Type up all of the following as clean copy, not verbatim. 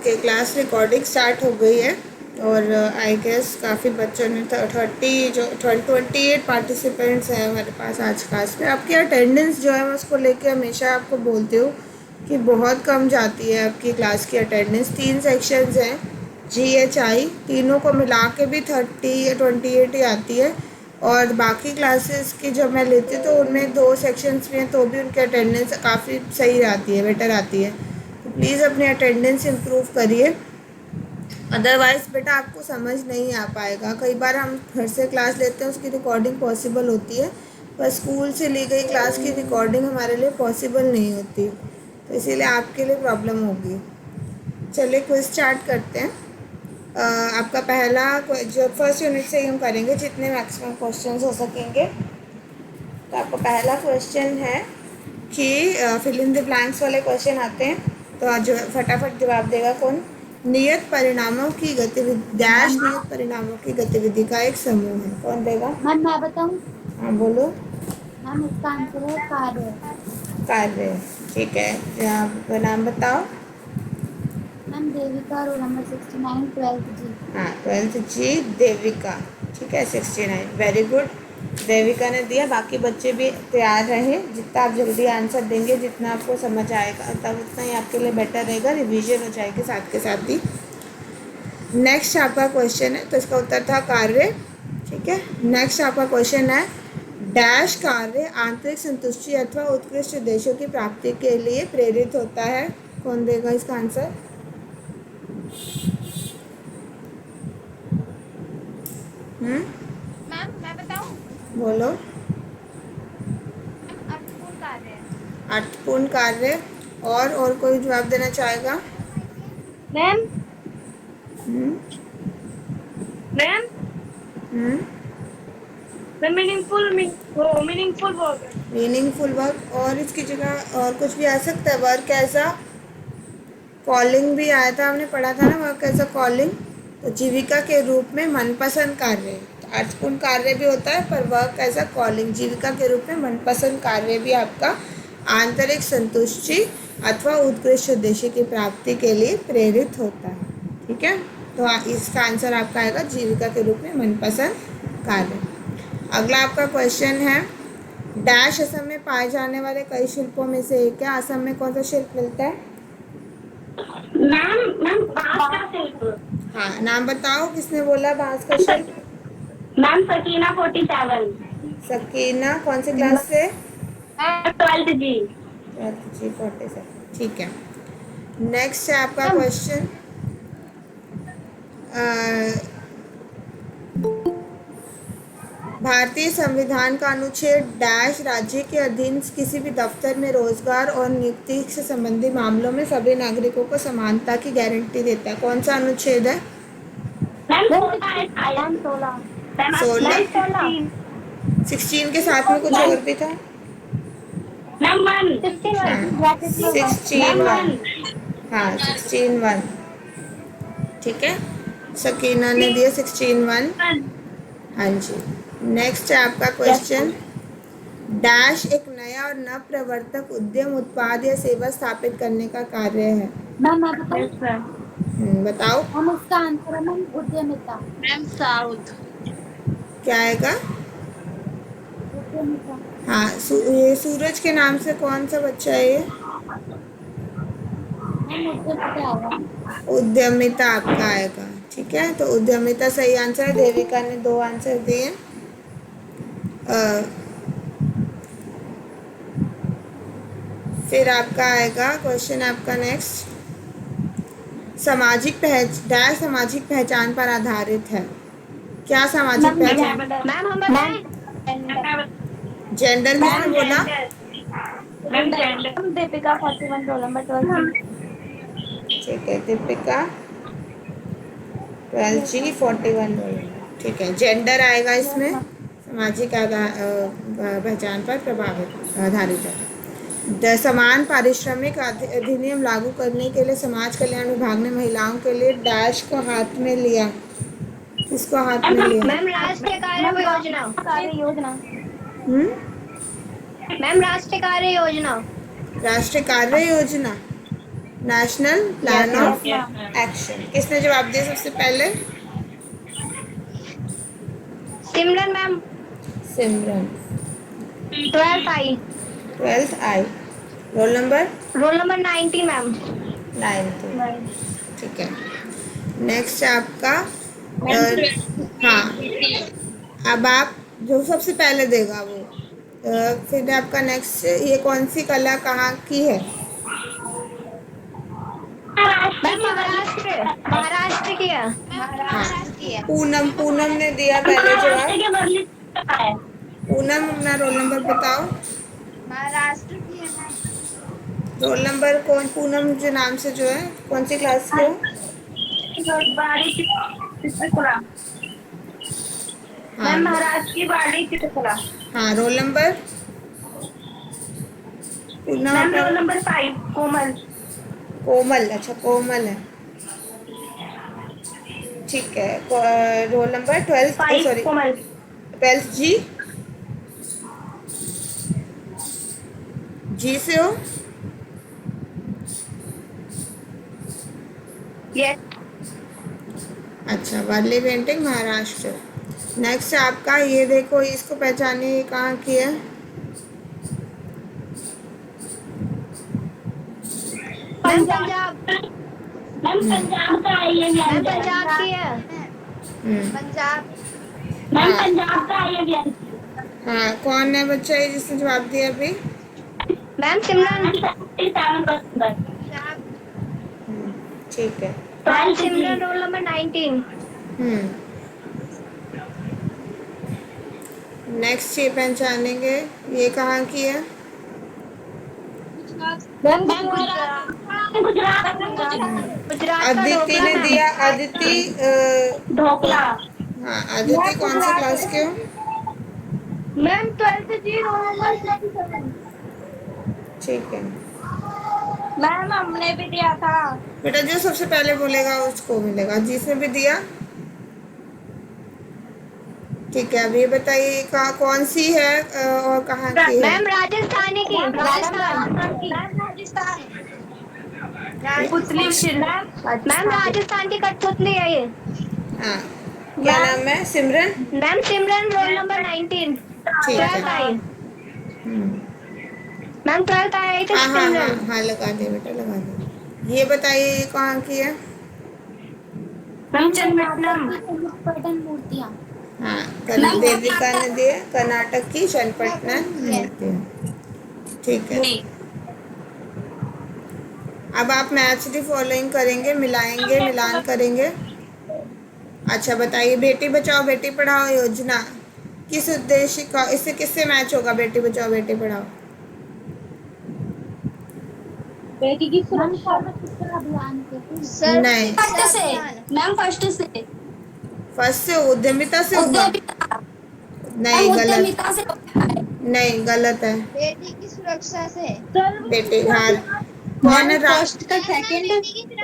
Okay, class recording start हो गई है और आई गेस काफ़ी बच्चों ने 28 पार्टिसिपेंट्स हैं हमारे पास आज क्लास में। आपकी अटेंडेंस जो है मैं उसको लेके हमेशा आपको बोलती हूँ कि बहुत कम जाती है आपकी क्लास की अटेंडेंस। 3 सेक्शंस हैं, GHI, तीनों को मिला के भी 30 या 28 ही आती है। और बाकी क्लासेस की जब मैं लेती हूँ तो उनमें 2 सेक्शंस में तो भी उनकी अटेंडेंस काफ़ी सही आती है, बेटर आती है। तो प्लीज़ अपनी अटेंडेंस इम्प्रूव करिए, अदरवाइज़ बेटा आपको समझ नहीं आ पाएगा। कई बार हम घर से क्लास लेते हैं, उसकी रिकॉर्डिंग पॉसिबल होती है, पर स्कूल से ली गई क्लास की रिकॉर्डिंग हमारे लिए पॉसिबल नहीं होती, तो इसीलिए आपके लिए प्रॉब्लम होगी। चलिए क्विज स्टार्ट करते हैं। आपका पहला जो फर्स्ट यूनिट से ही हम करेंगे, जितने मैक्सिमम क्वेश्चंस हो सकेंगे। तो आपका पहला क्वेश्चन है कि फिल इन द ब्लैंक्स वाले क्वेश्चन आते हैं, तो आज जो फटाफट जवाब देगा कौन। नियत परिणामों की गतिविधि डैश नियत परिणामों की गतिविधि का एक समूह है, कौन देगा। मैम मैं बताऊं? हाँ बोलो। मैम इसका आंसर है कार्य। कार्य, ठीक है। आप नाम बताओ। Ma'am Devika, roll number 69, 12th जी। हाँ 12th जी, देविका, ठीक है 69, वेरी गुड। देविका ने दिया, बाकी बच्चे भी तैयार रहे। जितना आप जल्दी आंसर देंगे, जितना आपको समझ आएगा तब उतना ही आपके लिए बेटर रहेगा, रिवीजन हो जाएगी साथ के साथ ही। नेक्स्ट आपका क्वेश्चन है, तो इसका उत्तर था कार्य, ठीक है। नेक्स्ट आपका क्वेश्चन है डैश कार्य आंतरिक संतुष्टि अथवा उत्कृष्ट उद्देश्यों की प्राप्ति के लिए प्रेरित होता है, कौन देगा इसका आंसर। मैम मैं बताऊं? बोलो। अर्थपूर्ण कार्य है। अर्थपूर्ण कार्य, और कोई जवाब देना चाहेगा। मैम हम्म मैम हम्म मीनिंगफुल मीनिंगफुल वर्क है। मीनिंगफुल वर्क, और इसकी जगह और कुछ भी आ सकता है। वर्क ऐसा कॉलिंग भी आया था, हमने पढ़ा था ना, वर्क एज अ कॉलिंग। तो जीविका के रूप में मनपसंद कार्य, तो अर्थपूर्ण कार्य भी होता है, पर वर्क एज अ कॉलिंग जीविका के रूप में मनपसंद कार्य भी आपका आंतरिक संतुष्टि अथवा उत्कृष्ट उद्देश्य की प्राप्ति के लिए प्रेरित होता है, ठीक है। तो इसका आंसर आपका आएगा जीविका के रूप में मनपसंद कार्य। अगला आपका क्वेश्चन है डैश असम में पाए जाने वाले कई शिल्पों में से एक है। असम में कौन सा शिल्प मिलता है। मैम मैम बांस का शिल्प। हाँ नाम बताओ, किसने बोला बांस का शिल्प। मैम सकीना 47। सकीना कौन सी क्लास से। 12th जी। 47, ठीक है। नेक्स्ट है आपका मैम क्वेश्चन भारतीय संविधान का अनुच्छेद डैश राज्य के अधीन किसी भी दफ्तर में रोजगार और नियुक्ति से संबंधी मामलों में सभी नागरिकों को समानता की गारंटी देता है, कौन सा अनुच्छेद है। मैम 16। 16। 16। 16 के साथ में कुछ और भी था। मैम 1। हाँ 16 मैम 1, 1। हाँ 16 1, ठीक है। सकीना ने दिया 16 1। हाँ जी। नेक्स्ट है आपका क्वेश्चन डैश एक नया और नवप्रवर्तक उद्यम उत्पाद या सेवा स्थापित करने का कार्य है। मैम मैं बताऊं? बताओ। मैम इसका आंसर है मैम उद्यमिता। Ma'am south. क्या आएगा। उद्यमिता। हाँ ये सूरज के नाम से कौन सा बच्चा है ये। मैम उद्यमिता आएगा। उद्यमिता आपका आएगा, ठीक है। तो उद्यमिता सही आंसर है। देविका ने 2 आंसर दिए। फिर आपका आएगा क्वेश्चन आपका नेक्स्ट डैश सामाजिक पहचान पर आधारित है। क्या सामाजिक पहचान। मैम हम बताएं। जेंडर किसने बोला। Ma'am Deepika 41, roll number 12। ठीक है दीपिका 12G 41 बोलेंगे, ठीक है। जेंडर आएगा इसमें, सामाजिक पहचान पर प्रभावित आधारित है। समान पारिश्रमिक अधिनियम लागू करने के लिए समाज कल्याण विभाग ने महिलाओं के लिए डैश को हाथ में लिया। किसको हाथ में लिया। मैम राष्ट्रीय कार्य योजना। कार्य योजना। हम्म मैम राष्ट्रीय कार्य योजना। राष्ट्रीय कार्य योजना, national plan Yes, of ma'am. Action. किसने जवाब दिया सबसे पहले? सिमरन मैम। सिमरन। 12th आई। 12th आई। Roll number? Roll number 19 ma'am. 9th। Nine. ठीक है। नेक्स्ट आपका मैम हाँ, अब आप जो सबसे पहले देगा वो फिर आपका नेक्स्ट, ये कौन सी कला कहाँ की है? महाराष्ट्र। महाराष्ट्र की है। हाँ, महाराष्ट्र की है। पूनम। पूनम ने दिया पहले महाराष्ट्र जवाब। के बदले है। पूनम, अपना रोल नंबर बताओ। महाराष्ट्र की है मैम। रोल नंबर कौन? पूनम जो नाम से जो है, कौन सी क्लास के हो? हाँ। मैम महाराष्ट्र की बाड़ी चित्रकला। हाँ, रोल नंबर? पूनम मैम अपना। रोल नंबर 5 कोमल। कोमल। अच्छा, कोमल है। ठीक है। रोल नंबर 12th, 5 सॉरी कोमल। 12th जी। जी से हो? यस। अच्छा, वारली पेंटिंग, महाराष्ट्र। नेक्स्ट आपका ये देखो, इसको पहचानिए, ये कहाँ की है? मैम पंजाब। मैम हम्म। पंजाब का है ये मैम व्यंजन। पंजाब की है। हम्म। पंजाब। मैम हाँ। पंजाब का है ये व्यंजन। हाँ, कौन है बच्चा ये जिसने जवाब दिया अभी? मैम सिमरन। 7 पंजाब। हम्म, ठीक है। मैम सिमरन रोल नंबर 19। हम्म। नेक्स्ट ये पहचानेंगे, ये कहाँ की है? मैम गुजरात। गुजरात। गुजरात का अदिति ढोकला ने मैम। दिया। अदिति ढोकला। हाँ, अदिति कौन सी क्लास के हो? मैम 12th जी रोल नंबर 7। ठीक है मैम हमने भी दिया था। बेटा, जो सबसे पहले बोलेगा उसको मिलेगा। जिसने भी दिया। ठीक है, अब ये बताइए कहाँ, कौन सी है और कहाँ की है? मैम राजस्थानी की। राजस्थान की। राजस्थान। पुतली मैम राजस्थान की कठपुतली है ये। हाँ, क्या नाम है? सिमरन। मैम सिमरन रोल नंबर 19। ठीक है। 12th आई। हम्म। मैम 12th आई थी हाँ हाँ हाँ सिमरन। हाँ, लगा दे बेटा, लगा दे। ये बताइए ये कहाँ की है? मैम चन्नपट्टनम। पटन मूर्तियाँ। हाँ, देविका ने दिया, कर्नाटक की चन्नपट्टनम मूर्ति। ठीक है। अब आप मैच दी फॉलोइंग करेंगे, मिलाएंगे, मिलान करेंगे। अच्छा बताइए, बेटी बचाओ बेटी पढ़ाओ योजना किस उद्देश्य का, इससे किससे मैच होगा? बेटी बचाओ बेटी पढ़ाओ। बेटी की मैम सुरक्षा। सर्व शिक्षा अभियान के नहीं, फर्स्ट से। मैम फर्स्ट से। फर्स्ट से उद्यमिता से होगा। उद्यमिता। नहीं, मैम गलत। उद्यमिता से। नहीं, गलत है। बेटी की सुरक्षा से। बेटी, हाँ। कौन है फर्स्ट का सेकंड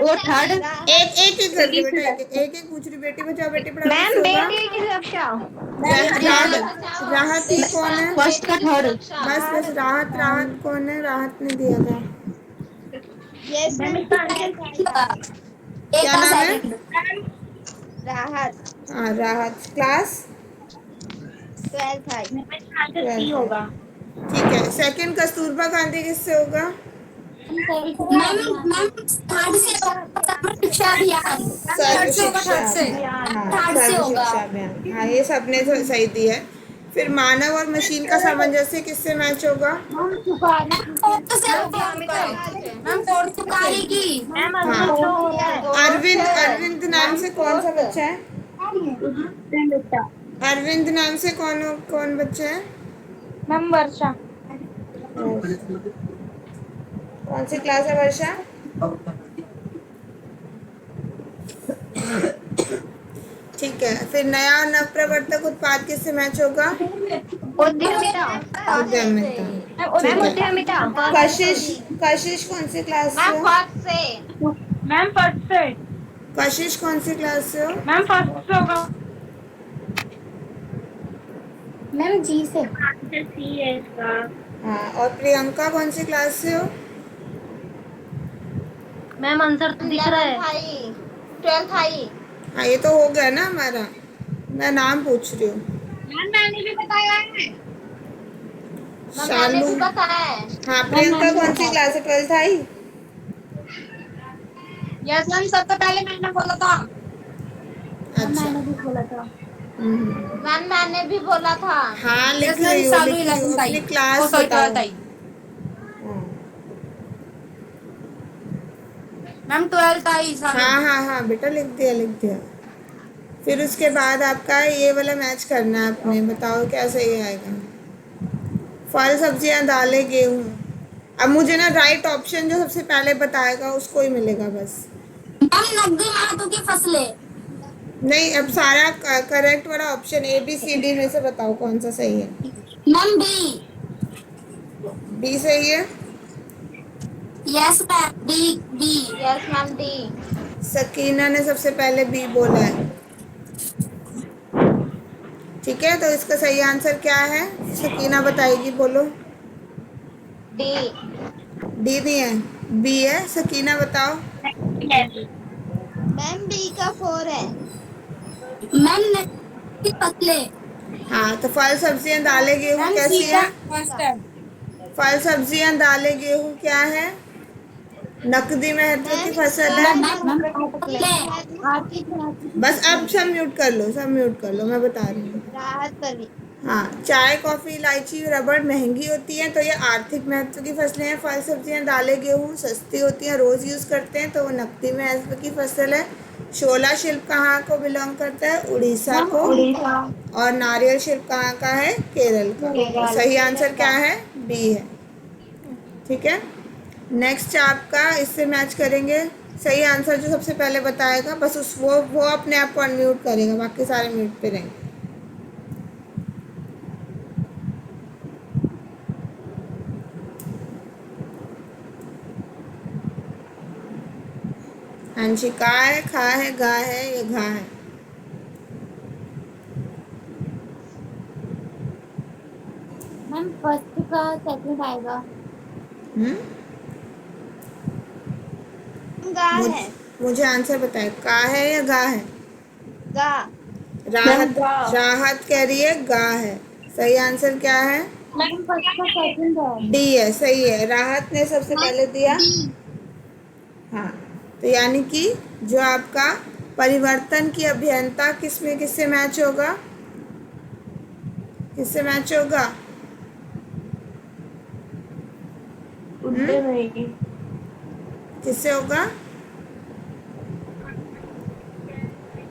वो थर्ड। एक एक एक करके बेटा, एक एक एक एक पूछ रही। बेटी बचाओ बेटी पढ़ाओ मैम किससे होगा? बेटी की सुरक्षा। राहत। राहत ही कौन है? फर्स्ट का थर्ड। बस बस, राहत। राहत कौन है? राहत ने दिया था। Yes ma'am. क्या नाम है? राहत। हाँ, राहत। क्लास 12th आई। 12th है। होगा। ठीक है। सेकंड कस्तूरबा गांधी किससे होगा? मैम मैम थर्ड से होगा शिक्षा अभियान। सर्व थर्ड से होगा शिक्षा थर्ड से। अभियान। हाँ, थर्ड से सर्व होगा। शिक्षा अभियान। हाँ, ये सबने तो सही दिया है। फिर मानव और मशीन का सामंजस्य किससे मैच होगा? फोर्थ से होगा। मैम पोर्तुगाली की। मैम हाँ, जो होता है। अरविंद। अरविंद नाम से कौन सा बच्चा है? अरविंद नाम से कौन कौन बच्चा है? मैम वर्षा। कौन सी क्लास है वर्षा? ठीक है। फिर नया और नवप्रवर्तक उत्पाद किससे मैच होगा? उद्यमिता। उद्यमिता। मैम ठीक है। उद्यमिता। कशिश। कशिश कौन सी क्लास से हो? फर्स्ट से। मैम फर्स्ट से। कशिश कौन सी क्लास से हो? मैम फर्स्ट से होगा। मैम जी से। सी है इसका। हाँ, और प्रियंका कौन सी क्लास से हो? मैम आंसर तो दिख रहा है। 12th आई। हाँ ये तो हो गया ना हमारा, मैं नाम पूछ रही हूँ। मैम मैंने भी बताया है। मैम मैंने शालू। भी बताया है। हाँ मैम प्रियंका मैंने भी कौन सी बताया। क्लास है, 12th आई? यस मैम, सबसे पहले मैंने बोला था। मैम अच्छा। मैंने भी बोला था। मैम मैंने भी बोला था। हाँ लिख यस मैम, रही हूँ सालू लिख रही हूँ, 11th आई। अपनी ओ क्लास सॉरी, बताओ। 12th आई। हाँ मैम 12th आई सालू। हाँ हाँ हाँ बेटा, लिख दिया लिख दिया। फिर उसके बाद आपका ये वाला मैच करना है आपने, बताओ क्या सही आएगा। फल सब्जियां दालें गेहूँ। अब मुझे ना राइट ऑप्शन जो सबसे पहले बताएगा उसको ही मिलेगा बस। मैम नकदी मेहनतों की फसलें। नहीं, अब सारा करेक्ट वाला option A B C D में से बताओ कौन सा सही है। Ma'am B. बी सही है। Yes ma'am, D. D. Yes ma'am, D. Sakina ने सबसे पहले बी बोला है। ठीक है, तो इसका सही आंसर क्या है सकीना बताएगी, बोलो। डी। डी नहीं है, बी है। सकीना बताओ। मैम बी का 4 है। मैम नकदी फसलें। हाँ तो फल सब्जियां दालें गेहूँ मैम सी कैसी का है? फर्स्ट है। फल सब्जियां दालें गेहूँ क्या है? नकदी महत्व की मैम फसल इसका है। है मैम मैम महत्व की फसलें। आर्थिक महत्व की बस अब फसलें। सब म्यूट कर लो, सब म्यूट कर लो, मैं बता रही हूँ। राहत वाली। हाँ, चाय कॉफ़ी इलायची रबड़ महंगी होती है तो ये आर्थिक महत्व की फसलें हैं। फल सब्जियां दालें गेहूँ सस्ती होती हैं, रोज़ यूज़ करते हैं तो वो नकदी महत्व की फसल है। शोला शिल्प कहाँ को बिलोंग करता है? उड़ीसा मैम को। उड़ीसा। और नारियल शिल्प कहाँ का है? केरल का। तो केरल। सही केरल आंसर का। क्या है? बी है। ठीक है, नेक्स्ट आपका इससे मैच करेंगे। सही आंसर जो सबसे पहले बताएगा बस उस वो अपने आप को अनम्यूट करेगा, बाकी सारे म्यूट पे रहेंगे। हाँ जी, का है, खा है, गा है, ये घा है। मैम फर्स्ट का सेकंड आएगा। हम्म गा मुझ, है। मुझे आंसर बताए, का है या गा है? गा। मैम राहत। गा। राहत कह रही है गा है। सही आंसर क्या है? मैम फर्स्ट का सेकंड है। डी है, सही है। राहत ने सबसे पहले दिया। डी। हाँ, तो यानी कि जो आपका परिवर्तन की अभियंता किसमें किससे मैच होगा? किससे मैच होगा? उनपे नहीं। किससे होगा?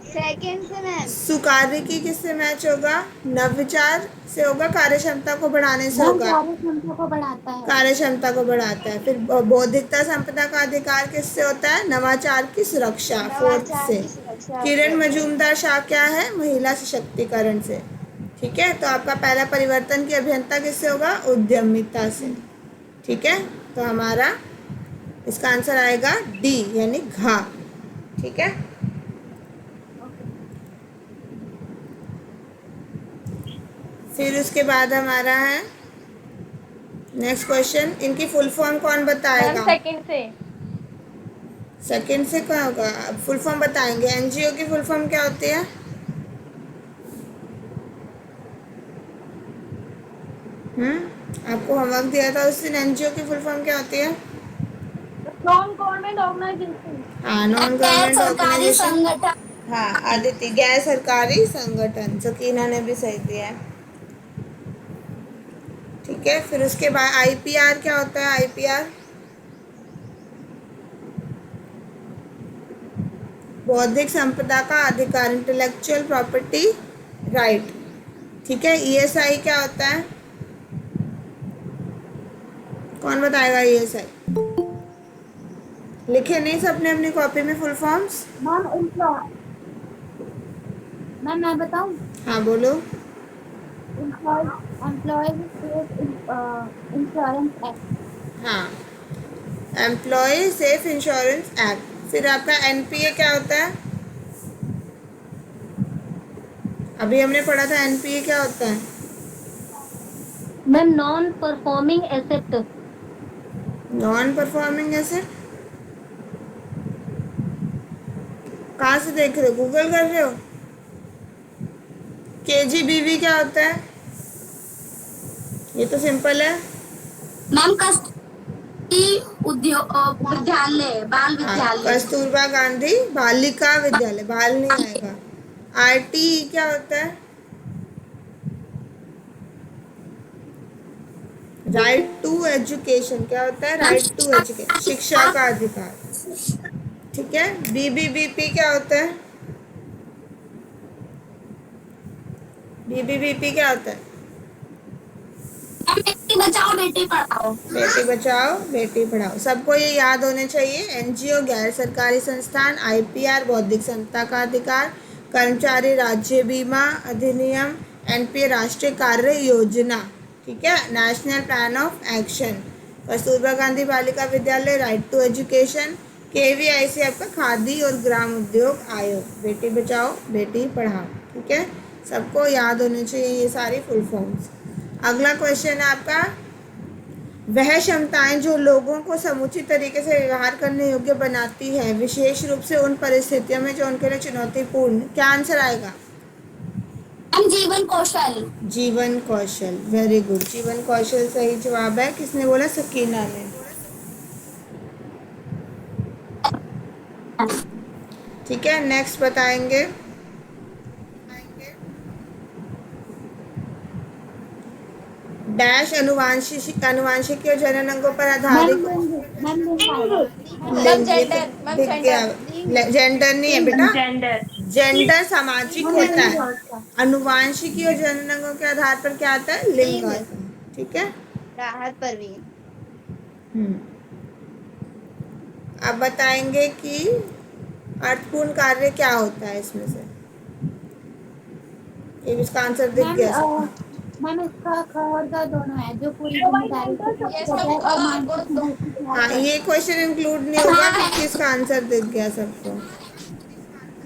सेकंड से मैम। सुकार्यकी किससे मैच होगा? नवविचार से होगा, कार्यक्षमता को बढ़ाने से मैम होगा। कार्य क्षमता को बढ़ाता है। कार्य क्षमता को बढ़ाता है। फिर बौद्धिकता संपदा का अधिकार किससे होता है? नवाचार की सुरक्षा, फोर्थ नवाचार से। की सुरक्षा किरण फोर्थ से। मजूमदार शाह क्या है? महिला सशक्तिकरण से। ठीक है, तो आपका पहला परिवर्तन की अभियंता किससे होगा? उद्यमिता से। ठीक है, तो हमारा इसका आंसर आएगा डी यानी घा। ठीक है, फिर उसके बाद हमारा है नेक्स्ट क्वेश्चन। इनकी फुल फॉर्म कौन मैम बताएगा? सेकंड से। सेकंड से क्या होगा? अब फुल फॉर्म बताएंगे। एनजीओ की फुल फॉर्म क्या होती है? आपको होमवर्क दिया था उस दिन, एनजीओ की फुल फॉर्म क्या होती है? Non government organisation. हाँ, नॉन गैर गवर्नमेंट सरकारी ऑर्गेनाइजेशन। संगठन। हाँ आदित्य, गैर सरकारी संगठन। सकीना ने भी सही दिया है। ठीक है, फिर उसके बाद आईपीआर क्या होता है? आईपीआर बौद्धिक संपदा का अधिकार, इंटेलेक्चुअल प्रॉपर्टी राइट। ठीक है, ईएसआई क्या होता है? कौन बताएगा ईएसआई? लिखे नहीं सबने अपनी कॉपी में full forms? Ma'am employ. Ma'am मैं बताऊं। हाँ बोलो। Employ employees state insurance act. हाँ, एम्प्लॉय सेफ इंश्योरेंस एक्ट। फिर आपका एनपीए क्या होता है? अभी हमने पढ़ा था एनपीए क्या होता है। Ma'am non performing asset. Non performing asset. कहाँ से देख रहे हो, गूगल कर रहे हो? KGBV क्या होता है? ये तो सिंपल है। मैम कस्तूरी विद्यालय, बाल हाँ, विद्यालय। कस्तूरबा गांधी बालिका विद्यालय, बाल नहीं आएगा। RTE क्या होता है? राइट टू एजुकेशन क्या होता है? राइट टू एजुकेशन, शिक्षा का अधिकार। ठीक है। BBBP क्या होता है? BBBP क्या होता है? बेटी बचाओ बेटी पढ़ाओ। बेटी बचाओ बेटी पढ़ाओ, सबको ये याद होने चाहिए। NGO गैर सरकारी संस्थान, IPR बौद्धिक संपदा का अधिकार, कर्मचारी राज्य बीमा अधिनियम, NPA राष्ट्रीय कार्य योजना, ठीक है, national plan of action, Kasturba Gandhi Balika Vidyalaya, right to education, KVIC आपका खादी और ग्राम उद्योग आयोग, बेटी बचाओ बेटी पढ़ाओ। ठीक है, सबको याद होने चाहिए ये सारी फुल फॉर्म्स। अगला क्वेश्चन है आपका, वह क्षमताएं जो लोगों को समुचित तरीके से व्यवहार करने योग्य बनाती है, विशेष रूप से उन परिस्थितियों में जो उनके लिए चुनौतीपूर्ण। क्या आंसर आएगा? हम जीवन कौशल। जीवन कौशल, वेरी गुड, जीवन कौशल सही जवाब है। किसने बोला? सकीना ने। ठीक है, नेक्स्ट बताएंगे। डैश अनुवांशिकी और जनन अंगों पर आधारित लिंग, ये तो दिख गया। जेंडर नहीं है बेटा, जेंडर सामाजिक होता है, अनुवांशिकी और जनन अंगों के आधार पर क्या आता है? लिंग आता है। ठीक है। राहत परवीन। अब बताएंगे कि अर्थपूर्ण कार्य क्या होता है इसमें से। ये इसका आंसर दिख गया सबको। मैम इसका ख और ग दोनों है, जो पूरी जिम्मेदारी से करता है और मानसिक मजबूती से हाँ, ये क्वेश्चन इंक्लूड नहीं होगा क्योंकि इसका आंसर दिख गया सबको।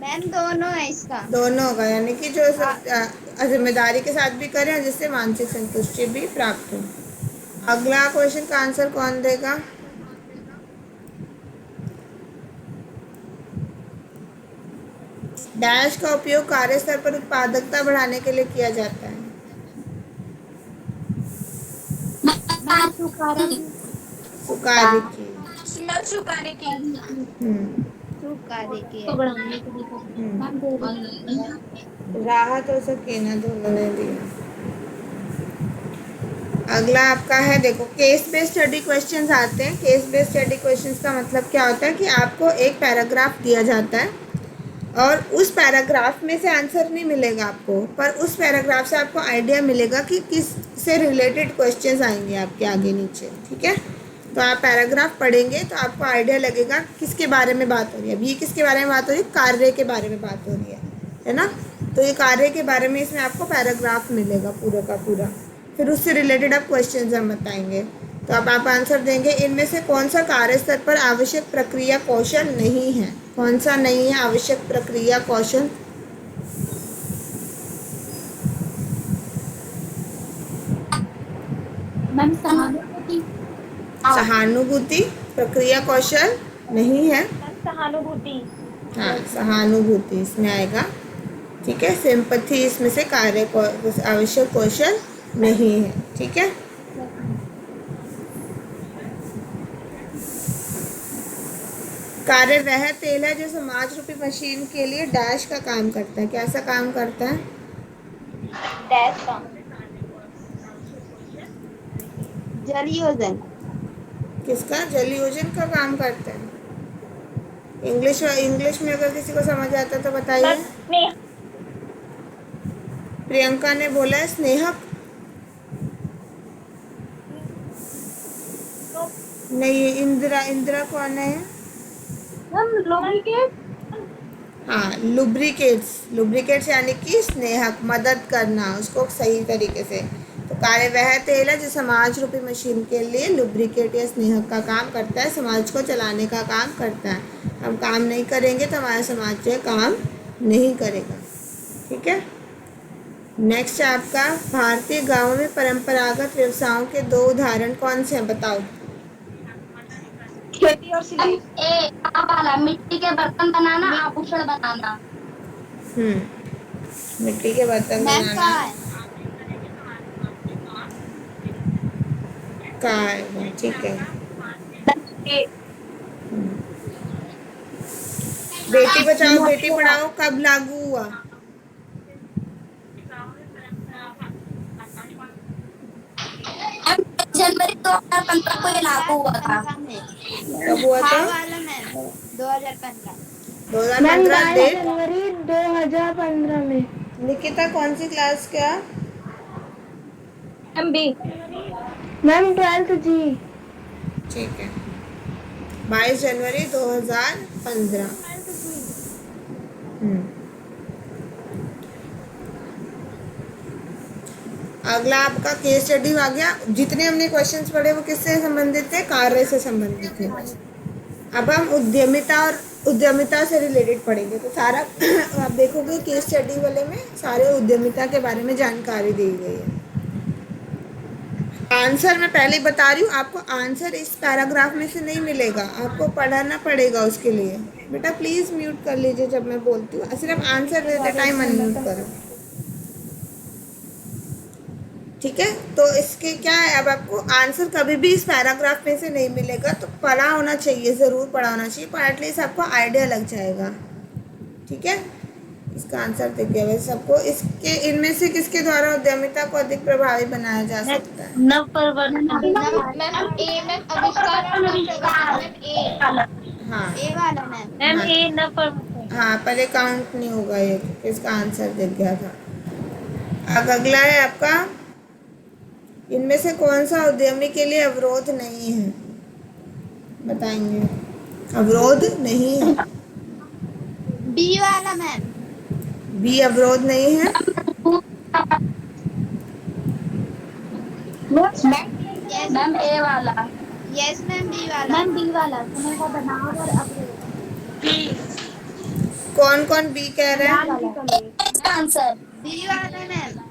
मैम दोनों है इसका। दोनों होगा, यानी कि जो जिम्मेदारी के साथ भी करें जिससे मानसिक संतुष्टि भी प्राप्त हो। अगला क्वेश्चन का आंसर कौन देगा? डैश का उपयोग कार्यस्थल पर उत्पादकता बढ़ाने के लिए किया जाता है। मैम सुखारा की। सुकारी की। सुखाने की। सुखारे की तो है। बढ़ाने के लिए मैम दे दी। राहत हो सके ना, दोनों ने दिया। अगला आपका है, देखो, केस बेस्ड स्टडी क्वेश्चंस आते हैं। केस बेस्ड स्टडी क्वेश्चंस का मतलब क्या होता है कि आपको एक पैराग्राफ दिया जाता है और उस पैराग्राफ में से आंसर नहीं मिलेगा आपको, पर उस पैराग्राफ से आपको आइडिया मिलेगा कि किस से रिलेटेड क्वेश्चंस आएंगे आपके आगे नीचे। ठीक है, तो आप पैराग्राफ पढ़ेंगे तो आपको आइडिया लगेगा किसके बारे में बात हो रही है। अभी किसके बारे में बात हो रही है? कार्य के बारे में बात हो रही है ना। तो ये कार्य के बारे में इसमें आपको पैराग्राफ मिलेगा पूरा का पूरा, फिर उससे रिलेटेड आप क्वेश्चंस हम बताएंगे। तो अब आप आंसर देंगे, इनमें से कौन सा कार्य स्तर पर आवश्यक प्रक्रिया कौशल नहीं है? कौन सा नहीं है आवश्यक प्रक्रिया कौशल? मैम सहानुभूति। सहानुभूति प्रक्रिया कौशल नहीं है। सहानुभूति। हाँ, सहानुभूति इसमें आएगा। ठीक है, सिंपैथी इसमें से कार्य आवश्यक कौशल नहीं है। ठीक है, कार्य वह तेल है जो समाज रूपी मशीन के लिए डैश का काम करता है। कैसा काम करता है? डैश का जल योजन। किसका? जल योजन का काम करता है। इंग्लिश में अगर किसी को समझ आता तो बताइए। प्रियंका ने बोला है स्नेहक। नहीं, इंदिरा कौन है? हाँ, लुब्रिकेट्स यानी कि स्नेहक, मदद करना उसको सही तरीके से। तो कार्य वह तेल है जो समाज रूपी मशीन के लिए लुब्रिकेट या स्नेहक का काम करता है, समाज को चलाने का काम करता है। हम काम नहीं करेंगे तो हमारा समाज जो है काम नहीं करेगा। ठीक है, नेक्स्ट आपका, भारतीय गांवों में परंपरागत व्यवसायों के दो उदाहरण कौन से हैं? बताओ। खेती और सिलाई। वाला मिट्टी के बर्तन बनाना, आभूषण बनाना। मिट्टी के बर्तन मैम बनाना कहाँ है? कहाँ है वो? ठीक है। बेटी बचाओ बेटी पढ़ाओ कब लागू हुआ? जनवरी 2015 को ये लागू हुआ था। 2015 में। कब हुआ था? हाँ वाला मैम 2015। 2015 डेट। जनवरी 2015 में। निकिता कौन सी क्लास का? MB। मैम 12th जी। ठीक है, 22 जनवरी 2015। अगला आपका केस स्टडी आ गया। जितने हमने क्वेश्चंस पढ़े वो किससे संबंधित थे? कार्य से संबंधित थे। अब हम उद्यमिता और उद्यमिता से रिलेटेड पढ़ेंगे। तो सारा आप देखोगे केस स्टडी वाले में सारे उद्यमिता के बारे में जानकारी दी गई है। आंसर मैं पहले ही बता रही हूँ, आपको आंसर इस पैराग्राफ में से नहीं मिलेगा, आपको पढ़ना पड़ेगा उसके लिए। बेटा प्लीज़ म्यूट कर लीजिए जब मैं बोलती हूँ, सिर्फ आंसर देते टाइम अनम्यूट करो, ठीक है। तो इसके क्या है, अब आपको आंसर कभी भी इस पैराग्राफ में से नहीं मिलेगा, तो पढ़ा होना चाहिए, ज़रूर पढ़ा होना चाहिए, पर एटलीस्ट आपको आइडिया लग जाएगा, ठीक है। इसका आंसर देख गया वैसे सबको। इसके इनमें से किसके द्वारा उद्यमिता को अधिक प्रभावी बनाया जा सकता है? नवप्रवर्तन। मैम ए मैम आविष्कार और नवप्रवर्तन। मैम हाँ ए वाला मैम। मैम ए नवप्रवर्तन। हाँ, पहले काउंट नहीं होगा ये, इसका आंसर दिख गया था। अब अगला है आपका, इनमें से कौन सा उद्यमी के लिए अवरोध नहीं है? बताएंगे। अवरोध नहीं है। बी वाला मैम। बी अवरोध नहीं है। यस मैम ए वाला। यस मैम बी वाला। मैम बी वाला समय का बनाव और अवरोध। कौन कौन बी कह रहे हैं? आंसर बी वाला मैम।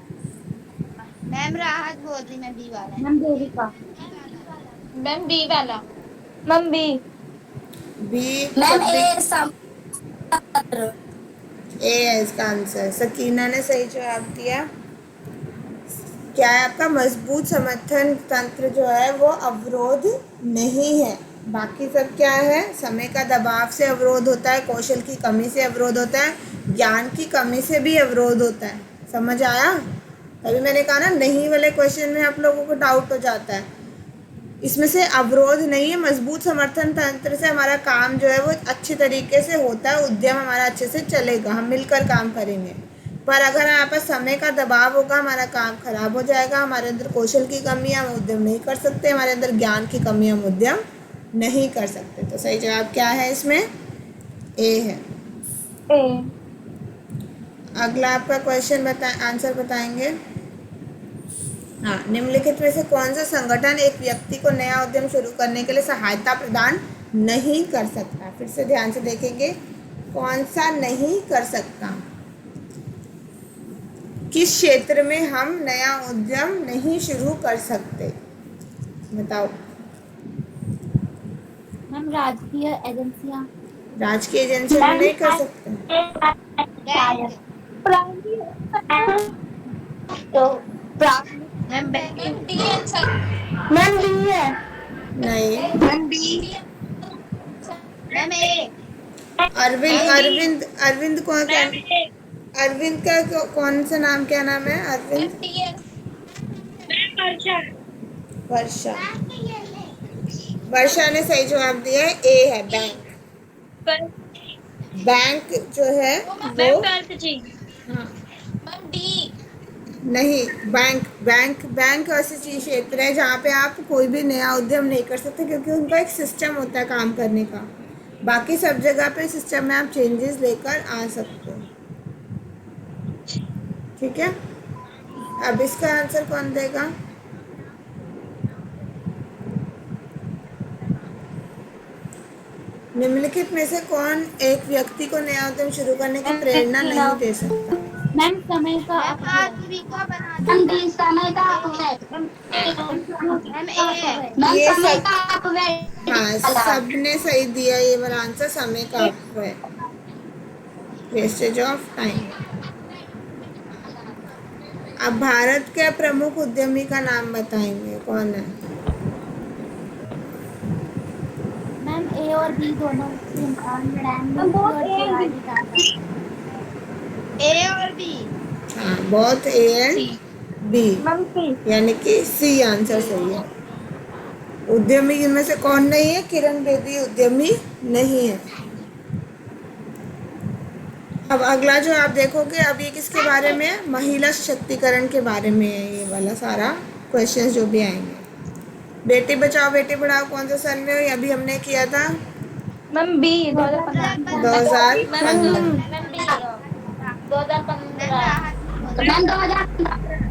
मैम राहत बोल रही, मैं बी वाला। मैम देविका। मैम बी वाला। Ma'am B. बी मैम सब ए सम ए है इसका आंसर। सकीना ने सही जवाब दिया। क्या है आपका? मजबूत समर्थन तंत्र जो है वो अवरोध नहीं है। बाकी सब क्या है? समय का दबाव से अवरोध होता है, कौशल की कमी से अवरोध होता है, ज्ञान की कमी से भी अवरोध होता है। समझ आया? अभी मैंने कहा ना, नहीं वाले क्वेश्चन में आप लोगों को डाउट हो जाता है। इसमें से अवरोध नहीं है। मजबूत समर्थन तंत्र से हमारा काम जो है वो अच्छे तरीके से होता है, उद्यम हमारा अच्छे से चलेगा, हम मिलकर काम करेंगे। पर अगर हमारे पास समय का दबाव होगा, हमारा काम खराब हो जाएगा, हमारे अंदर कौशल की कमी है, हम उद्यम नहीं कर सकते, हमारे अंदर ज्ञान की कमी है, हम उद्यम नहीं कर सकते। तो सही जवाब क्या है इसमें? ए है। अगला आपका क्वेश्चन आंसर बताएंगे। हाँ, निम्नलिखित में से कौन सा संगठन एक व्यक्ति को नया उद्यम शुरू करने के लिए सहायता प्रदान नहीं कर सकता? फिर से ध्यान से देखेंगे, कौन सा नहीं कर सकता? किस क्षेत्र में हम नया उद्यम नहीं शुरू कर सकते? बताओ। मैम राजकीय एजेंसियां। राजकीय एजेंसी में नहीं कर सकते। Ma'am banking. मैम डी है। नहीं। Ma'am B. Ma'am A. Arvind Arvind Arvind कौन क्या? अरविंद का कौन सा नाम, क्या नाम है अरविंद? वर्षा। वर्षा ने सही जवाब दिया है, ए है बैंक। बैंक जो है वो हाँ नहीं, बैंक ऐसी चीज क्षेत्र है जहाँ पे आप कोई भी नया उद्यम नहीं कर सकते, क्योंकि उनका एक सिस्टम होता है काम करने का। बाकी सब जगह पे सिस्टम में आप चेंजेस लेकर आ सकते हो, ठीक है। अब इसका आंसर कौन देगा? निम्नलिखित में से कौन एक व्यक्ति को नया उद्यम शुरू करने की प्रेरणा नहीं दे सकता? मैम समय का आजीविका बना समय का अपव्यय। मैम ए है। मैम ये समय सब का अपव्यय। हाँ, सबने सही दिया ये वाला आंसर, समय का अपव्यय, वेस्टेज ऑफ टाइम। अब भारत के प्रमुख उद्यमी का नाम बताएंगे, कौन है? मैम ए और बी दोनों ए और बी। हाँ, both A and B, ma'am C. यानी कि सी आंसर सही है। उद्यमी इनमें से कौन नहीं है? किरण बेदी उद्यमी नहीं है। अब अगला जो आप देखोगे, अब ये किसके बारे में है? महिला सशक्तिकरण के बारे में है ये वाला सारा क्वेश्चंस जो भी आएंगे। बेटी बचाओ बेटी पढ़ाओ कौन से सन में हुई? अभी हमने किया था मैम बी 2015। 2015। मैम 2015।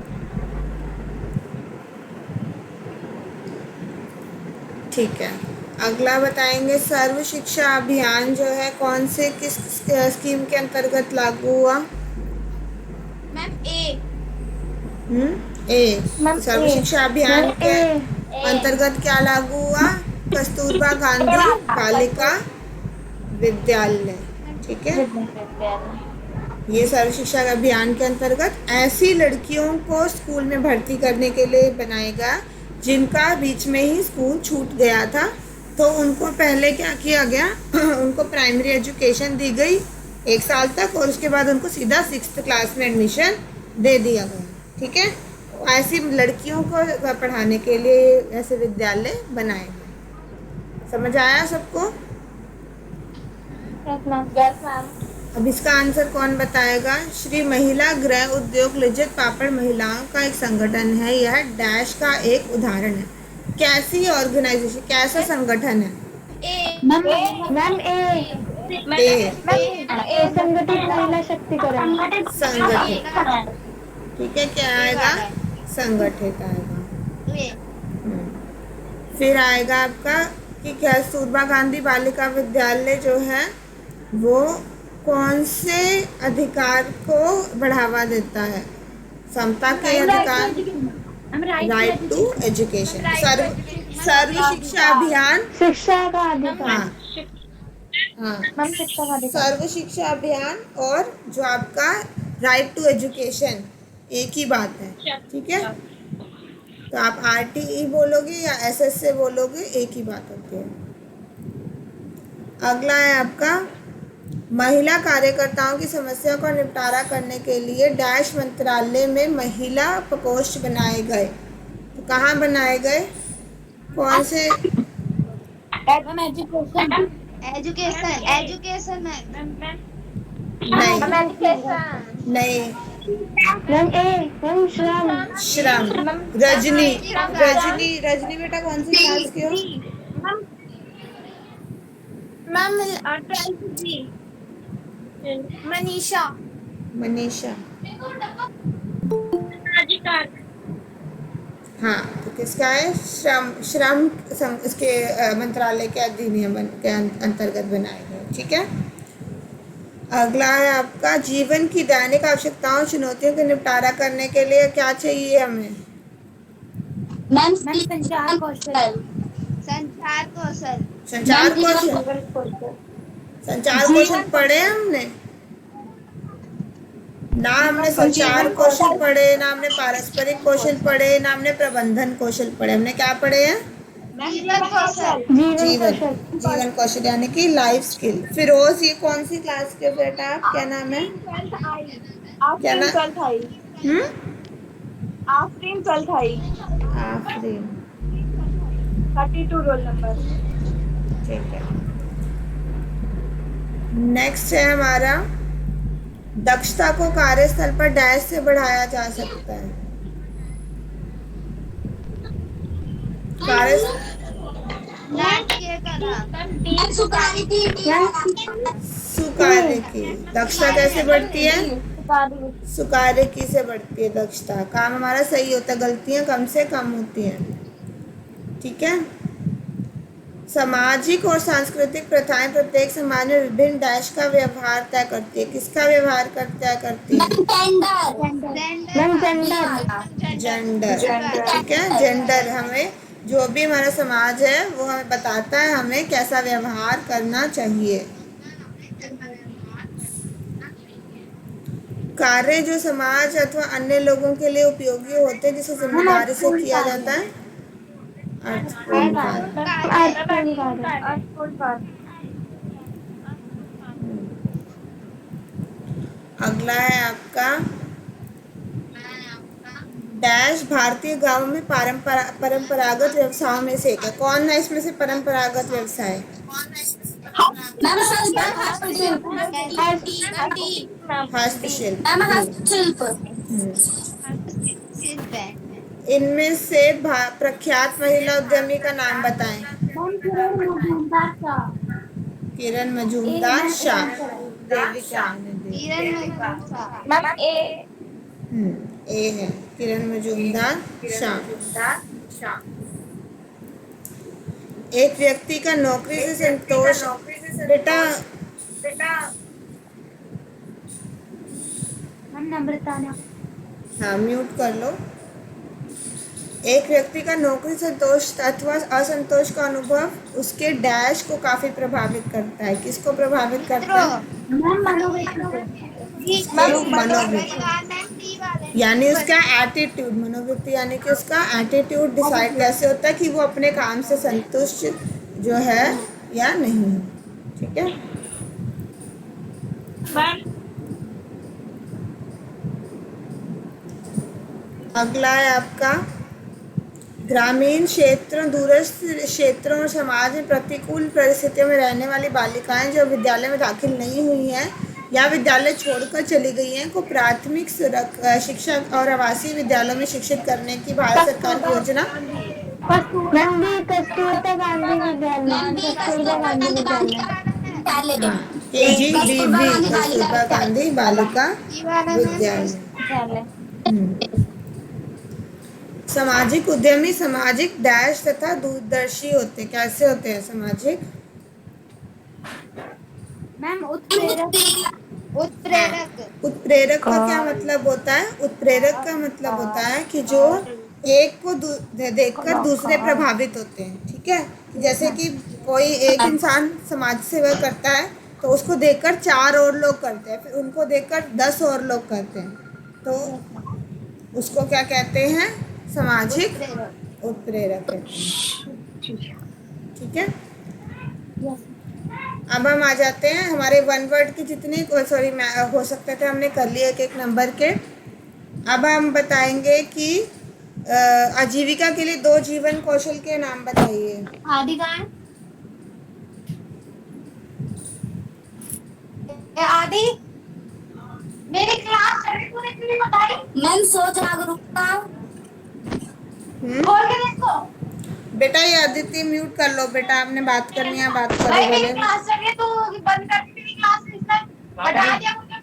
ठीक है, अगला बताएंगे सर्व शिक्षा अभियान जो है कौन से किस स्कीम के अंतर्गत लागू हुआ? मैम ए। ए। मैम सर्व ए। शिक्षा अभियान मैम के ए। अंतर्गत क्या लागू हुआ? कस्तूरबा गांधी बालिका विद्यालय। ठीक है, ये सर्व शिक्षा अभियान के अंतर्गत ऐसी लड़कियों को स्कूल में भर्ती करने के लिए बनाएगा जिनका बीच में ही स्कूल छूट गया था। तो उनको पहले क्या किया गया उनको प्राइमरी एजुकेशन दी गई 1 साल तक, और उसके बाद उनको सीधा 6th क्लास में एडमिशन दे दिया गया। ठीक है, ऐसी लड़कियों को पढ़ाने के लिए ऐसे विद्यालय बनाए गए। समझ आया सबको? Yes ma'am. अब इसका आंसर कौन बताएगा? श्री महिला गृह उद्योग लिज्जत पापड़ महिलाओं का एक संगठन है। यह डैश का एक उदाहरण है। कैसी ऑर्गेनाइजेशन, कैसा संगठन है? मैम ए। ए, ए संगठित महिला शक्तिकरण। संगठित। ठीक है, क्या आएगा? संगठित आएगा। ए। फिर आएगा आपका कि कस्तूरबा गांधी बालिका विद्यालय जो है वो कौन से अधिकार को बढ़ावा देता है? समता के अधिकार, राइट टू एजुकेशन। सर्व शिक्षा अभियान, शिक्षा का अधिकार। हाँ हाँ, मैम शिक्षा का अधिकार। सर्व शिक्षा अभियान और जो आपका राइट टू एजुकेशन एक ही बात है। ठीक है, तो आप RTE बोलोगे या SS से बोलोगे, एक ही बात होती है। अगला है आपका महिला कार्यकर्ताओं की समस्या का निपटारा करने के लिए डैश मंत्रालय में महिला प्रकोष्ठ बनाए गए। तो कहाँ बनाए गए? कौन से? Ma'am education. एजुकेशन नहीं नहीं, मैम ए। मैम श्रम। श्रम। रजनी बेटा कौन सी क्लास की हो? मैम मनीषा। हाँ, तो किसका है? श्रम इसके मंत्रालय के अधिनियम के अंतर्गत बनाए गए। ठीक है, अगला है आपका जीवन की दैनिक आवश्यकताओं चुनौतियों का निपटारा करने के लिए क्या चाहिए हमें? मैम संचार कौशल। संचार कौशल पढ़े हमने ना? हमने संचार कौशल पढ़े ना, हमने पारस्परिक कौशल पढ़े ना, हमने प्रबंधन कौशल पढ़े। हमने क्या पढ़े हैं? जीवन कौशल यानी कि लाइफ स्किल। फिरोज, ये कौन सी क्लास के बेटा आप? क्या नाम है? क्या नाम? आफरीन 12th आई। Afreen 32 roll number. ठीक है, नेक्स्ट है हमारा दक्षता को कार्यस्थल पर डैश से बढ़ाया जा सकता है। सुकार्य की दक्षता कैसे बढ़ती है? सुकार्य की से बढ़ती है दक्षता। काम हमारा सही होता है, गलतियां कम से कम होती हैं। ठीक है, सामाजिक और सांस्कृतिक प्रथाएं प्रत्येक समाज में विभिन्न डैश का व्यवहार तय करती है। किसका व्यवहार तय करती है? जेंडर। ठीक है, जेंडर हमें जो भी हमारा समाज है वो हमें बताता है हमें कैसा व्यवहार करना चाहिए। कार्य जो समाज अथवा अन्य लोगों के लिए उपयोगी होते हैं जिसे जिम्मेदारी से किया जाता है अर्थपूर्ण कार्य। अर्थपूर्ण कार्य। अगला है आपका डैश भारतीय गांवों में परंपरागत व्यवसायों में से एक है। कौन है इसमें से परंपरागत व्यवसाय? मैम हस्तशिल्प। हस्तशिल्प। मैम हस्तशिल्प। इनमें से प्रख्यात महिला उद्यमी का नाम बताएं। मैम किरण मजूमदार शाह। किरण मजूमदार शाह। देविका ने मैम ए। ए है किरण मजूमदार शाह। एक व्यक्ति का नौकरी से संतोष बेटा मैम नम्रता ने। हाँ म्यूट कर लो। एक व्यक्ति का नौकरी संतोष अथवा असंतोष का अनुभव उसके डैश को काफी प्रभावित करता है। किसको प्रभावित करता है? मैम मनोवृत्ति मनोवृत्ति यानी उसका एटीट्यूड। मनोवृत्ति यानी कि उसका एटीट्यूड डिसाइड कैसे होता है कि वो अपने काम से संतुष्ट जो है या नहीं है। ठीक है। अगला है आपका ग्रामीण क्षेत्रों दूरस्थ क्षेत्रों और समाज में प्रतिकूल परिस्थितियों में रहने वाली बालिकाएं जो विद्यालय में दाखिल नहीं हुई हैं या विद्यालय छोड़कर चली गई हैं को प्राथमिक शिक्षा और आवासीय विद्यालयों में शिक्षित करने की भारत सरकार की योजना कस्तूरबा गांधी विद्यालय। कस्तूरबा गांधी बालिका विद्यालय। सामाजिक उद्यमी सामाजिक डैश तथा दूरदर्शी होते हैं। कैसे होते हैं सामाजिक? मैम उत्प्रेरक। उत्प्रेरक का क्या मतलब होता है? उत्प्रेरक का मतलब होता है कि जो एक को देखकर दूसरे प्रभावित होते हैं। ठीक है। जैसे कि कोई एक इंसान समाज सेवा करता है तो उसको देखकर 4 और लोग करते हैं, फिर उनको देखकर 10 और लोग करते हैं, तो उसको क्या कहते हैं? सामाजिक उत्प्रेरक कहते हैं। ठीक है। अब हम आ जाते हैं हमारे वन वर्ड की जितनी हो सकते थे हमने कर लिए एक नंबर के। अब हम बताएंगे कि आजीविका के लिए 2 जीवन कौशल के नाम बताइए। आदि मेरी क्लास तूने बताई। मैम सोच जागरूकता। बोल के इसको। बेटा ये अदिति म्यूट कर लो। बेटा आपने बात करनी है बात करो। भाई मेरी क्लास चल रही है तो बंद कर मेरी क्लास बता दिया मुझे।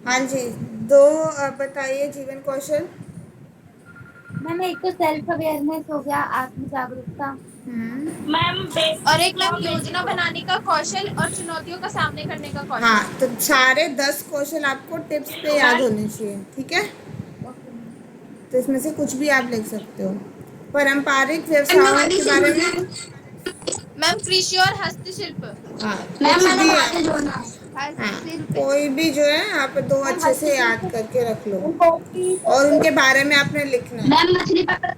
हाँ जी 2 बताइए जीवन कौशल। मैम एक तो सेल्फ अवेयरनेस हो गया, आत्म जागरूकता। मैम और एक मैम योजना बनाने का कौशल और चुनौतियों का सामने करने का कौशल। हाँ तो सारे 10 कौशल आपको टिप्स पे याद होने चाहिए। ठीक है। तो इसमें से कुछ भी आप लिख सकते हो। पारंपरिक व्यवसायों के बारे में मैम कृषि और हस्तशिल्प। हाँ कुछ भी हाँ कोई भी जो है आप 2 अच्छे से याद करके रख लो और उनके बारे में आपने लिखना है। मैम मछली पकड़।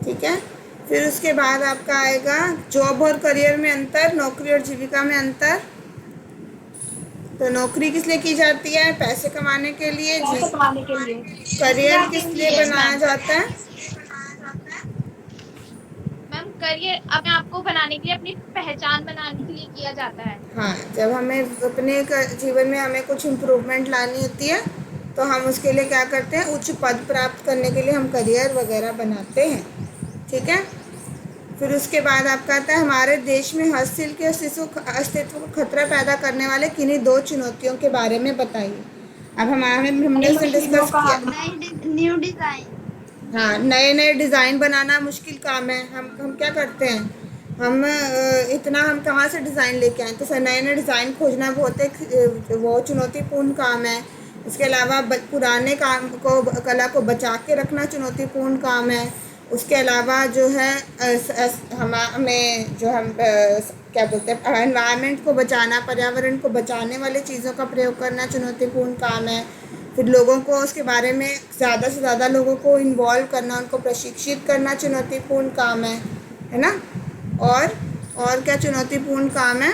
ठीक है। फिर उसके बाद आपका आएगा जॉब और करियर में अंतर, नौकरी और जीविका में अंतर। तो नौकरी किस लिए की जाती है? पैसे कमाने के लिए। करियर किस लिए बनाया जाता है? मैम करियर अपने आप को बनाने के लिए, अपनी पहचान बनाने के लिए किया जाता है। हाँ जब हमें अपने जीवन में हमें कुछ इम्प्रूवमेंट लानी होती है तो हम उसके लिए क्या करते हैं? उच्च पद प्राप्त करने के लिए हम करियर वगैरह बनाते हैं। ठीक है। फिर उसके बाद आपका आता है हमारे देश में हस्तशिल्प के अस्तित्व को खतरा पैदा करने वाले किन्हीं 2 चुनौतियों के बारे में बताइए। अब हमने डिस्कस किया न्यू डिजाइन। हाँ नए डिज़ाइन बनाना मुश्किल काम है। हम क्या करते हैं? हम इतना हम कहाँ से डिज़ाइन लेके आए? तो सर नए नए डिज़ाइन खोजना बहुत एक वो चुनौतीपूर्ण काम है। इसके अलावा पुराने काम को, कला को बचा के रखना चुनौतीपूर्ण काम है। उसके अलावा जो है हमें जो हम क्या बोलते हैं, एनवायरनमेंट को बचाना, पर्यावरण को बचाने वाले चीज़ों का प्रयोग करना चुनौतीपूर्ण काम है। फिर लोगों को उसके बारे में ज़्यादा से ज़्यादा लोगों को इन्वॉल्व करना, उनको प्रशिक्षित करना चुनौतीपूर्ण काम है ना। और क्या चुनौतीपूर्ण काम है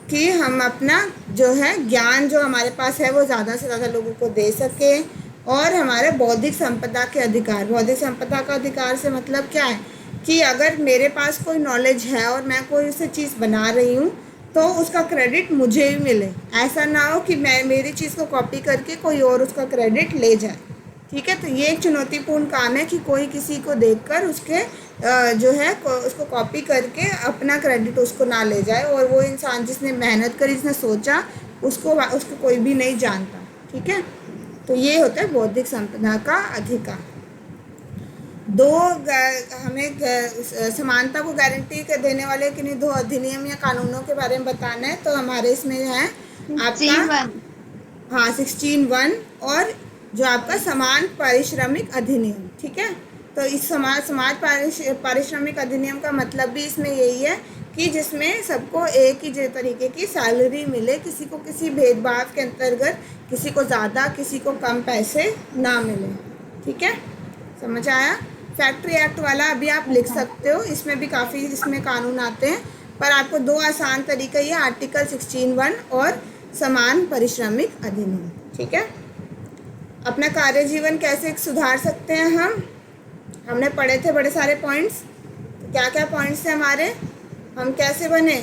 कि हम अपना जो है ज्ञान जो हमारे पास है वो ज़्यादा से ज़्यादा लोगों को दे सकें। और हमारे बौद्धिक संपदा के अधिकार, बौद्धिक संपदा का अधिकार से मतलब क्या है कि अगर मेरे पास कोई नॉलेज है और मैं कोई उससे चीज़ बना रही हूँ तो उसका क्रेडिट मुझे ही मिले। ऐसा ना हो कि मैं मेरी चीज़ को कॉपी करके कोई और उसका क्रेडिट ले जाए। ठीक है, तो ये एक चुनौतीपूर्ण काम है कि कोई किसी को देखकर उसके जो है उसको कॉपी करके अपना क्रेडिट उसको ना ले जाए, और वो इंसान जिसने मेहनत करी, जिसने सोचा, उसको कोई भी नहीं जानता। ठीक है, तो ये होता है बौद्धिक संपदा का अधिकार। हमें समानता को गारंटी देने वाले किन्हीं 2 अधिनियम या कानूनों के बारे में बताना है। तो हमारे इसमें है आपका 16(1) और जो आपका समान पारिश्रमिक अधिनियम। ठीक है, तो इस समाज पारिश्रमिक अधिनियम का मतलब भी इसमें यही है कि जिसमें सबको एक ही तरीके की सैलरी मिले, किसी को किसी भेदभाव के अंतर्गत किसी को ज़्यादा किसी को कम पैसे ना मिले। ठीक है, समझ आया? फैक्ट्री एक्ट वाला अभी आप लिख सकते हो, इसमें भी काफ़ी इसमें कानून आते हैं, पर आपको 2 आसान तरीका ये आर्टिकल 16(1) और समान पारिश्रमिक अधिनियम। ठीक है, अपना कार्य जीवन कैसे सुधार सकते हैं हमने पढ़े थे बड़े सारे पॉइंट्स। तो क्या क्या पॉइंट्स थे हमारे? हम कैसे बने?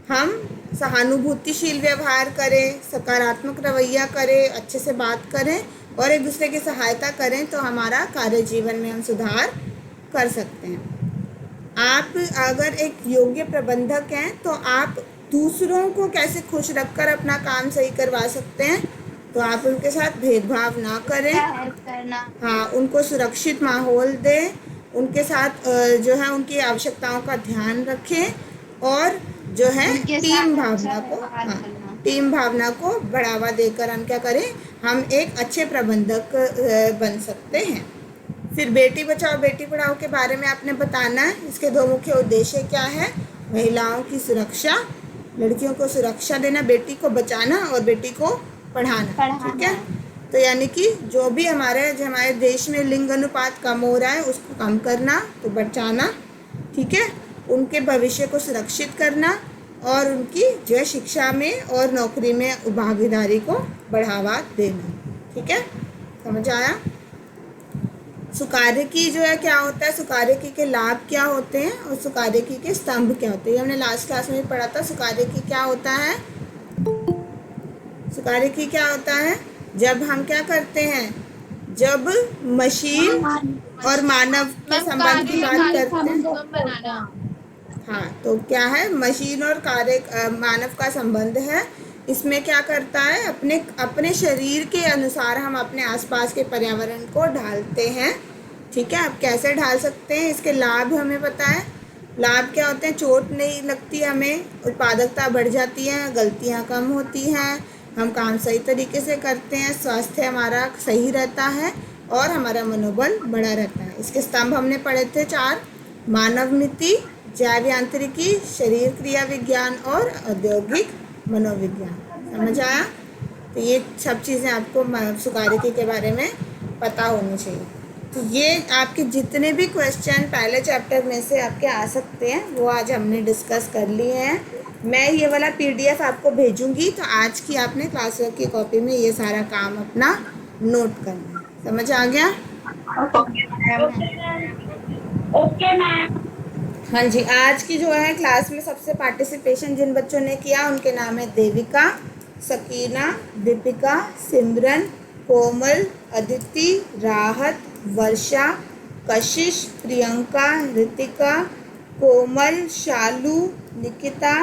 हम सहानुभूतिशील व्यवहार करें, सकारात्मक रवैया करें, अच्छे से बात करें और एक दूसरे की सहायता करें, तो हमारा कार्य जीवन में हम सुधार कर सकते हैं। आप अगर एक योग्य प्रबंधक हैं तो आप दूसरों को कैसे खुश रखकर अपना काम सही करवा सकते हैं? तो आप उनके साथ भेदभाव ना करें, हाँ, उनको सुरक्षित माहौल दें, उनके साथ जो है उनकी आवश्यकताओं का ध्यान रखें और जो है टीम भावना को बढ़ावा देकर हम क्या करें, हम एक अच्छे प्रबंधक बन सकते हैं। फिर बेटी बचाओ बेटी पढ़ाओ के बारे में आपने बताना है। इसके 2 मुख्य उद्देश्य क्या है? महिलाओं की सुरक्षा, लड़कियों को सुरक्षा देना, बेटी को बचाना और बेटी को पढ़ाना। ठीक है, तो यानी कि जो हमारे देश में लिंग अनुपात कम हो रहा है उसको कम करना, तो बचाना। ठीक है, उनके भविष्य को सुरक्षित करना और उनकी जो है शिक्षा में और नौकरी में भागीदारी को बढ़ावा देना। ठीक है, समझ आया? सुकार्यकी जो है क्या होता है, सुकार्यकी के लाभ क्या होते हैं और सुकार्यकी के स्तंभ क्या होते हैं, ये हमने लास्ट क्लास में पढ़ा था। सुकार्यकी क्या होता है? सुकार्यकी क्या होता है? जब हम क्या करते हैं, जब मशीन और मानव के संबंध की बात करते हैं। हाँ, तो क्या है? मशीन और मानव का संबंध है। इसमें क्या करता है, अपने शरीर के अनुसार हम अपने आसपास के पर्यावरण को ढालते हैं। ठीक है, आप कैसे ढाल सकते हैं, इसके लाभ हमें पता है। लाभ क्या होते हैं? चोट नहीं लगती हमें, उत्पादकता बढ़ जाती है, गलतियाँ कम होती हैं, हम काम सही तरीके से करते हैं, स्वास्थ्य हमारा सही रहता है और हमारा मनोबल बढ़ा रहता है। इसके स्तंभ हमने पढ़े थे 4: मानव नीति, जैव यांत्रिकी, शरीर क्रिया विज्ञान और औद्योगिक मनोविज्ञान। समझ आया? तो ये सब चीज़ें आपको सुकार्यकी के बारे में पता होनी चाहिए। तो ये आपके जितने भी क्वेश्चन पहले चैप्टर में से आपके आ सकते हैं वो आज हमने डिस्कस कर लिए हैं। मैं ये वाला PDF आपको भेजूंगी, तो आज की आपने क्लास वर्क की कॉपी में ये सारा काम अपना नोट करना है। समझ आ गया? Okay ma'am. हाँ जी, आज की जो है क्लास में सबसे पार्टिसिपेशन जिन बच्चों ने किया उनके नाम है देविका, सकीना, दीपिका, सिमरन, कोमल, अदिति, राहत, वर्षा, कशिश, प्रियंका, रितिका, कोमल, शालू, निकिता,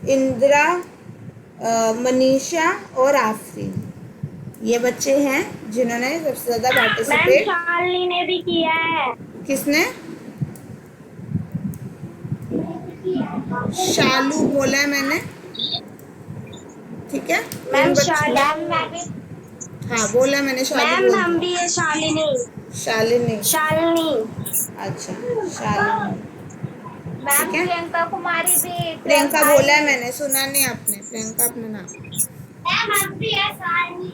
इंदिरा, मनीषा और आफरीन। ये बच्चे हैं जिन्होंने सबसे ज़्यादा पार्टिसिपेट। शालिनी ने भी किया है। किसने? शालू बोला है मैंने, ठीक है। मैम इन शालिनी। हाँ बोला मैंने, शालू मैम बोल हम दिया। भी है शालिनी। शालिनी, शालिनी। अच्छा शालिनी, मैम ठीक है। प्रियंका कुमारी भी प्रियंका ट्वेल्थ आई बोला है है। मैंने, सुना नहीं आपने, प्रियंका अपना नाम। मैम हम भी है शालिनी।